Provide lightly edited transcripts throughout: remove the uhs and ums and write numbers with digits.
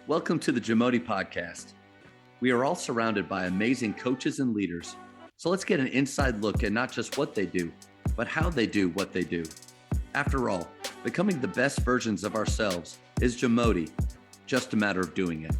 Welcome to the JAMODI podcast. We are all surrounded by amazing coaches and leaders. So let's get an inside look at not just what they do, but how they do what they do. After all, becoming the best versions of ourselves is JAMODI, just a matter of doing it.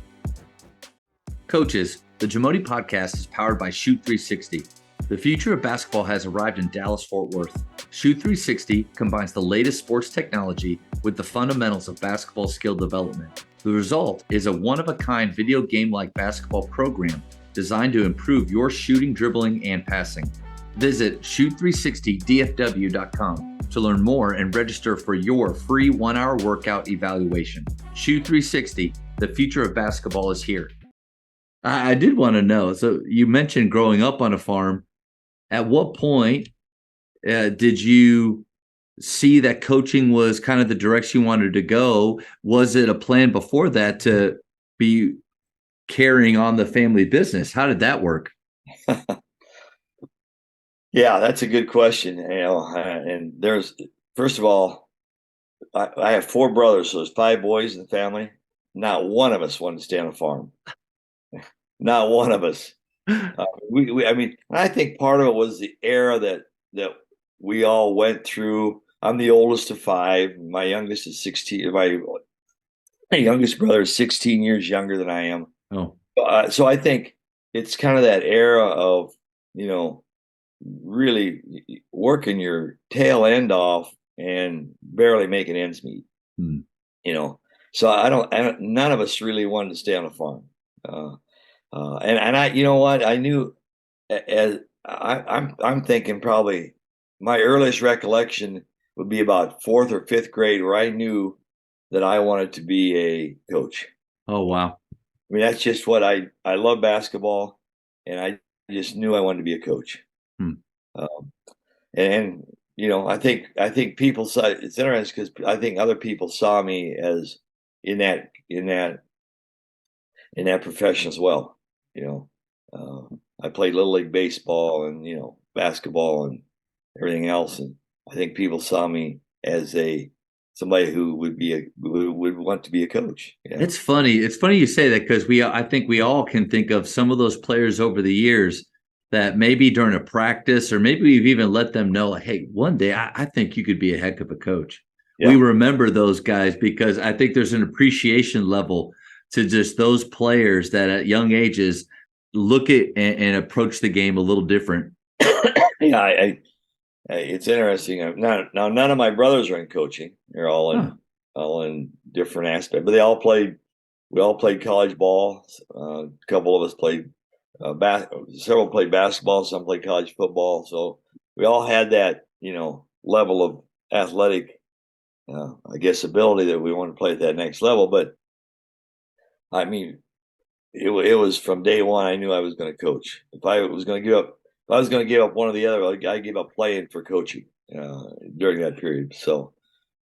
Coaches, the JAMODI podcast is powered by Shoot 360. The future of basketball has arrived in Dallas-Fort Worth. Shoot 360 combines the latest sports technology with the fundamentals of basketball skill development. The result is a one-of-a-kind video game-like basketball program designed to improve your shooting, dribbling, and passing. Visit shoot360dfw.com to learn more and register for your free 1-hour workout evaluation. Shoot 360, the future of basketball is here. I did want to know, so you mentioned growing up on a farm. At what point did you see that coaching was kind of the direction you wanted to go? Was it a plan before that to be carrying on the family business? How did that work? Yeah, that's a good question. And there's, first of all, I have 4 brothers, so there's 5 boys in the family. Not one of us wanted to stay on a farm. Not one of us. I think part of it was the era that we all went through. I'm the oldest of 5. My youngest is 16. My youngest brother is 16 years younger than I am. Oh, so I think it's kind of that era of, really working your tail end off and barely making ends meet. So none of us really wanted to stay on a farm. And I, I knew as I'm thinking probably my earliest recollection would be about 4th or 5th grade, where I knew that I wanted to be a coach. Oh, wow. I mean, that's just what I love basketball, and I just knew I wanted to be a coach. I think people saw it's interesting because I think other people saw me as in that profession as well. I played Little League baseball and, basketball and everything else. And I think people saw me as somebody who would want to be a coach. Yeah. It's funny. It's funny you say that because I think we all can think of some of those players over the years that maybe during a practice, or maybe we've even let them know, like, hey, one day I think you could be a heck of a coach. Yeah. We remember those guys because I think there's an appreciation level to just those players that at young ages look at and approach the game a little different. Yeah, it's interesting. Now, none of my brothers are in coaching. They're all in different aspects, but we all played college ball. A couple of us played several played basketball, some played college football. So we all had that, level of athletic, I guess, ability that we want to play at that next level. But I mean, it was from day one. I knew I was going to coach. If I was going to give up one or the other, I gave up playing for coaching during that period. So,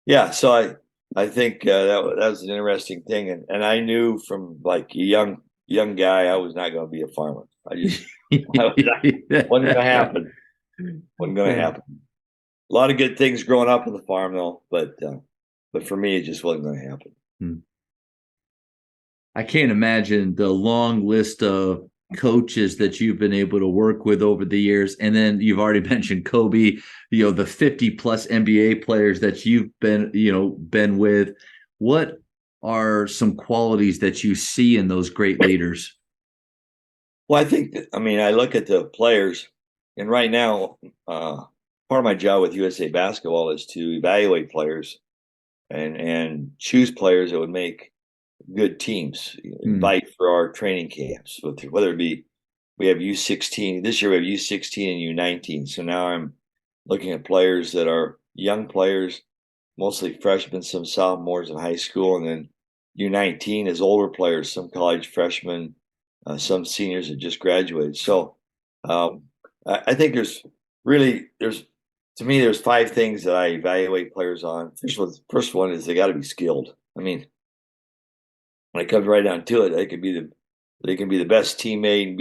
yeah. So I think that was an interesting thing, and I knew from like a young guy I was not going to be a farmer. Wasn't going to happen. Wasn't going to happen. A lot of good things growing up on the farm, though, but for me, it just wasn't going to happen. I can't imagine the long list of coaches that you've been able to work with over the years. And then you've already mentioned Kobe, the 50 plus NBA players that you've been with. What are some qualities that you see in those great leaders? Well, I think I look at the players, and right now, part of my job with USA Basketball is to evaluate players and choose players that would make good teams, invite for our training camps, whether it be, we have U16 this year, we have U16 and U19. So now I'm looking at players that are young players, mostly freshmen, some sophomores in high school, and then U19 is older players, some college freshmen, some seniors that just graduated. So I think there's 5 things that I evaluate players on. First one is they got to be skilled. When it comes right down to it, they can be the best teammate and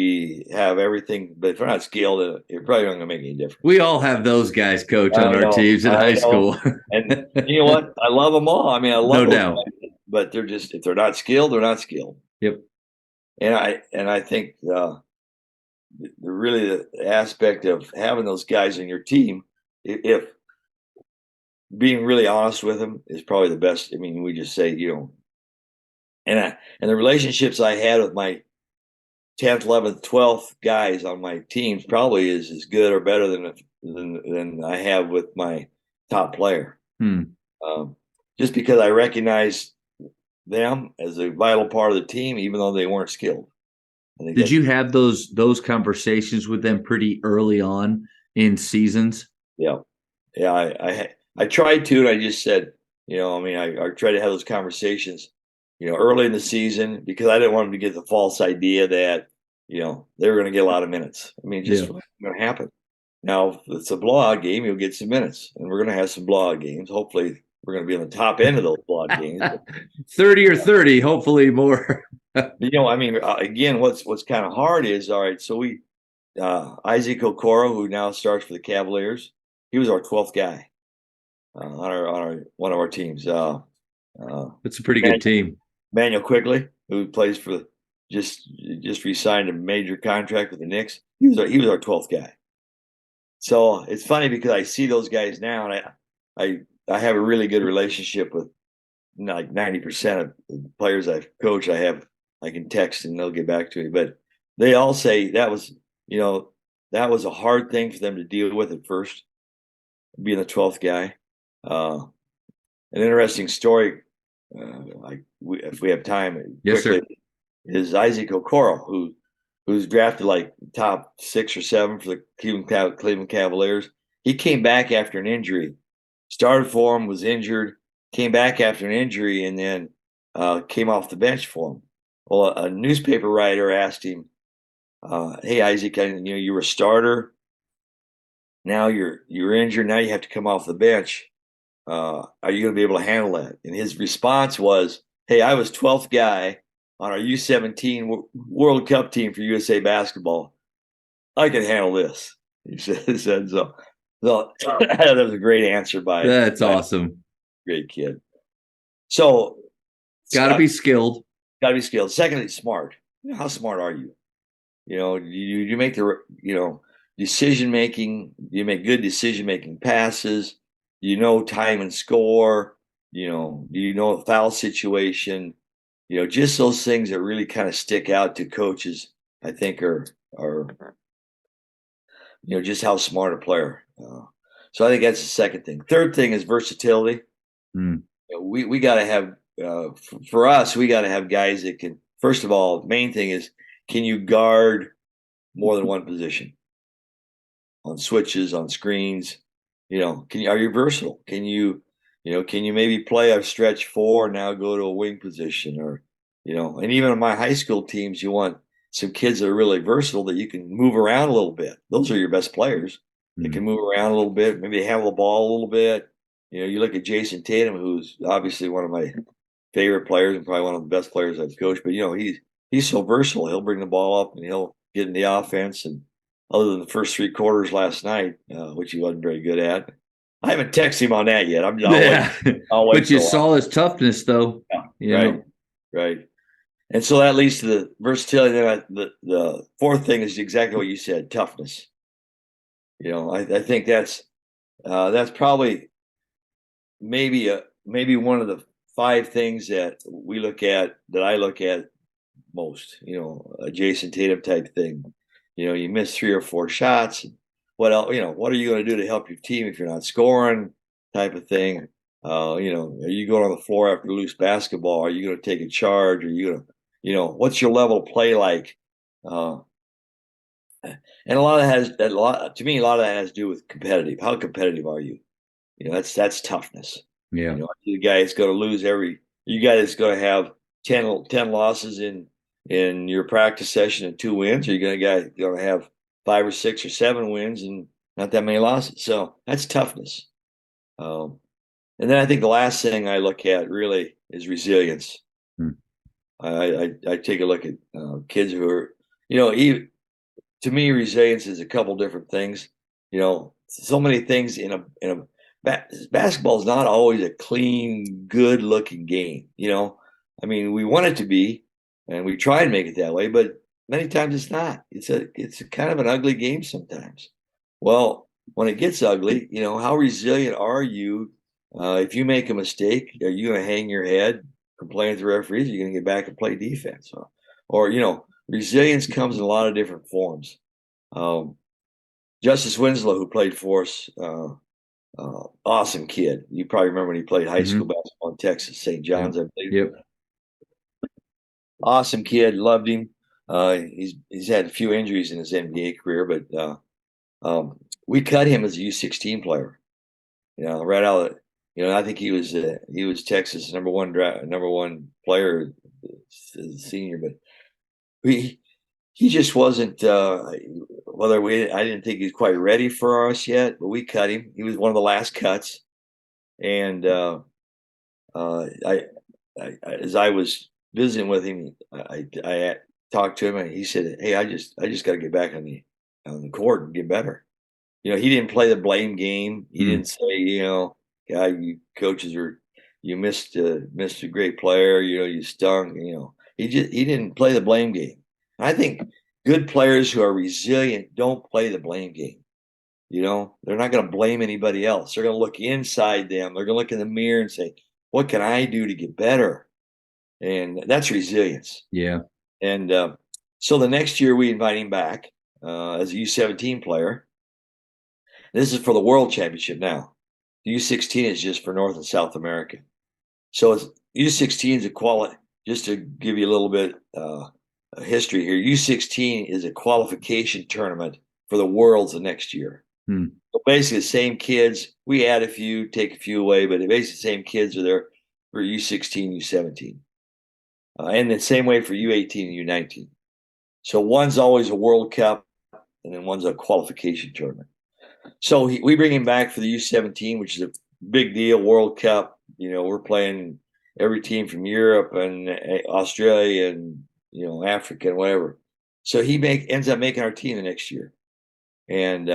have everything, but if they're not skilled, you're probably not going to make any difference. We all have those guys, Coach, on our teams in high school. And you know what? I love them all. I love no those doubt. guys. but if they're not skilled, they're not skilled. Yep. And I think really the aspect of having those guys in your team, if being really honest with them is probably the best. I mean, we just say, and the relationships I had with my 10th, 11th, 12th guys on my teams probably is as good or better than I have with my top player. Just because I recognize them as a vital part of the team, even though they weren't skilled. Did you have those conversations with them pretty early on in seasons? Yeah. I tried to, and I just said, I tried to have those conversations, early in the season, because I didn't want them to get the false idea that, they were going to get a lot of minutes. I mean, just what's going to happen. Now, if it's a blowout game, you'll get some minutes, and we're going to have some blowout games. Hopefully, we're going to be on the top end of those blowout games. 30 or 30, hopefully more. Again, what's kind of hard is, all right, so we Isaac Okoro, who now starts for the Cavaliers, he was our 12th guy on our one of our teams. It's a pretty good team. Manuel Quigley, who plays for just re-signed a major contract with the Knicks. He was our 12th guy. So it's funny because I see those guys now, and I have a really good relationship with like 90% of the players I've coached. I can text and they'll get back to me, but they all say that was a hard thing for them to deal with at first, being the 12th guy. An interesting story, if we have time, yes, quickly, sir, is Isaac Okoro, who's drafted like top 6 or 7 for the Cleveland Cavaliers. He came back after an injury, started for him, was injured, came back after an injury, and then came off the bench for him. Well, a newspaper writer asked him, "Hey, Isaac, you were a starter. Now you're injured. Now you have to come off the bench. Are you going to be able to handle that?" And his response was, "Hey, I was 12th guy on our U17 World Cup team for USA Basketball. I can handle this." He said so. So that was a great answer by that's awesome. Great kid. So got to be skilled. Got to be skilled. Secondly, smart. How smart are you? You make the decision making. You make good decision making passes. Time and score. The foul situation. Just those things that really kind of stick out to coaches. I think are just how smart a player. So I think that's the second thing. Third thing is versatility. We got to have. For us, we got to have guys that can. First of all, the main thing is, can you guard more than one position on switches, on screens? Are you versatile? Can you maybe play a stretch 4 and now go to a wing position, or and even in my high school teams, you want some kids that are really versatile that you can move around a little bit. Those are your best players. They can move around a little bit, maybe handle the ball a little bit. You look at Jason Tatum, who's obviously one of my favorite players and probably one of the best players I've coached. But he's so versatile. He'll bring the ball up and he'll get in the offense. And other than the first 3 quarters last night, which he wasn't very good at, I haven't texted him on that yet. I'll wait. But you saw his toughness, though. Yeah, right. And so that leads to the versatility. Then the fourth thing is exactly what you said: toughness. I think that's probably maybe one of the 5 things that I look at most. A Jason Tatum type thing. You miss 3 or 4 shots. What else? What are you going to do to help your team if you're not scoring? Type of thing. Are you going on the floor after loose basketball? Are you going to take a charge? Are you going to, what's your level of play like? And a lot of that has to do with competitive. How competitive are you? That's toughness. Yeah. You guy that's going to lose you guy that's going to have 10 losses in your practice session and 2 wins, or you're going to have 5 or 6 or 7 wins and not that many losses. So that's toughness. And then I think the last thing I look at really is resilience. I take a look at kids who are, to me, resilience is a couple different things. So many things in a basketball is not always a clean, good looking game. I mean, we want it to be, and we try and make it that way, but many times it's not. It's a kind of an ugly game sometimes. Well, when it gets ugly, how resilient are you? If you make a mistake, are you going to hang your head, complain to the referees? Are you going to get back and play defense? Resilience comes in a lot of different forms. Justice Winslow, who played for us, awesome kid. You probably remember when he played high school basketball in Texas, St. John's, I believe. Yep. Awesome kid, loved him. He's had a few injuries in his NBA career, but we cut him as a U16 player. Right out. I think he was Texas number one player as a senior, but he just wasn't. I didn't think he was quite ready for us yet, but we cut him. He was one of the last cuts, and as I was visiting with him, I talked to him, and he said, "Hey, I just got to get back on the court and get better." He didn't play the blame game. He didn't say, "God, you coaches you missed a great player. You stung." He didn't play the blame game. I think good players who are resilient don't play the blame game. They're not going to blame anybody else. They're going to look inside them. They're going to look in the mirror and say, "What can I do to get better?" And that's resilience. Yeah. And so the next year we invite him back as a U17 player. This is for the World Championship now. The U16 is just for North and South America. So U16 is a quality. Just to give you a little bit history here, U16 is a qualification tournament for the Worlds the next year. So basically, the same kids. We add a few, take a few away, but basically the same kids are there for U16, U17, and the same way for U18 and U19. So one's always a World Cup, and then one's a qualification tournament. So we bring him back for the U17, which is a big deal, World Cup. We're playing every team from Europe and Australia and Africa and whatever. So he ends up making our team the next year. And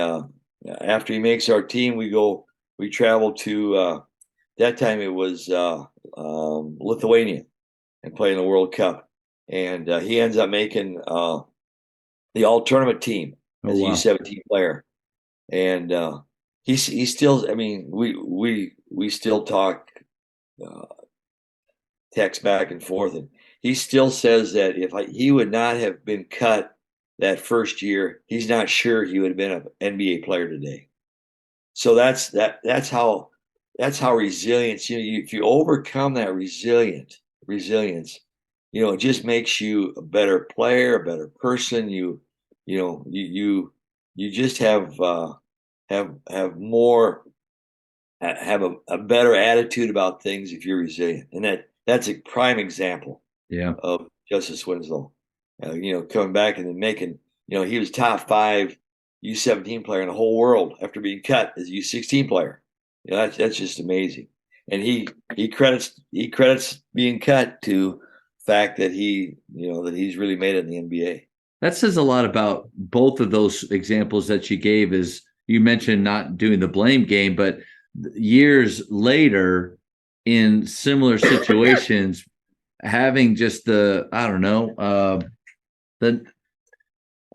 after he makes our team, we travel to that time it was Lithuania and play in the World Cup. And he ends up making the all tournament team as a U17 player. And he still, I mean, we still talk, text back and forth, and he still says that if he would not have been cut that first year, he's not sure he would have been an NBA player today. So that's how resilience. If you overcome that resilience, it just makes you a better player, a better person. You just have more have a better attitude about things if you're resilient, and that's a prime example of Justice Winslow. Coming back and then making, he was top 5 U17 player in the whole world after being cut as a U16 player. That's just amazing. And he credits being cut to the fact that that he's really made it in the NBA. That says a lot about both of those examples that you gave. Is you mentioned not doing the blame game, but years later in similar situations, having just the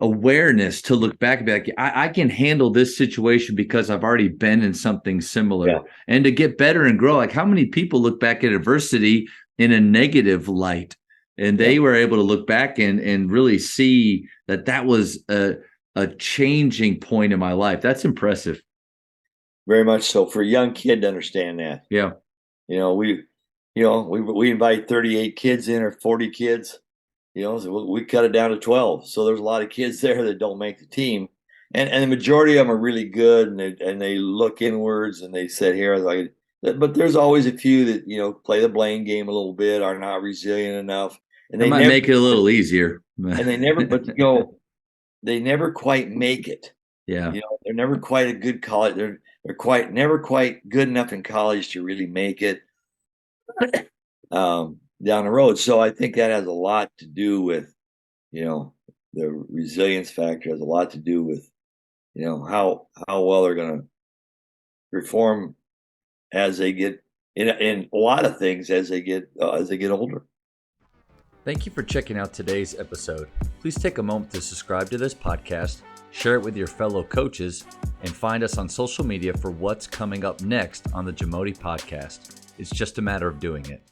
awareness to look back and be like, I can handle this situation because I've already been in something similar, and to get better and grow. Like, how many people look back at adversity in a negative light, and they were able to look back and really see that was a changing point in my life. That's impressive. Very much so, for a young kid to understand that. Yeah. We invite 38 kids in, or 40 kids. So we cut it down to 12. So there's a lot of kids there that don't make the team, and the majority of them are really good, and they look inwards and they sit here like. But there's always a few that play the blame game a little bit, are not resilient enough, and they might make it a little easier. And they never, but they never quite make it. Yeah, they're never quite a good college. They're never quite good enough in college to really make it down the road. So I think that has a lot to do with, the resilience factor has a lot to do with, how well they're going to perform as they get in a lot of things as they get older. Thank you for checking out today's episode. Please take a moment to subscribe to this podcast, share it with your fellow coaches, and find us on social media for what's coming up next on the JAMODI podcast. It's just a matter of doing it.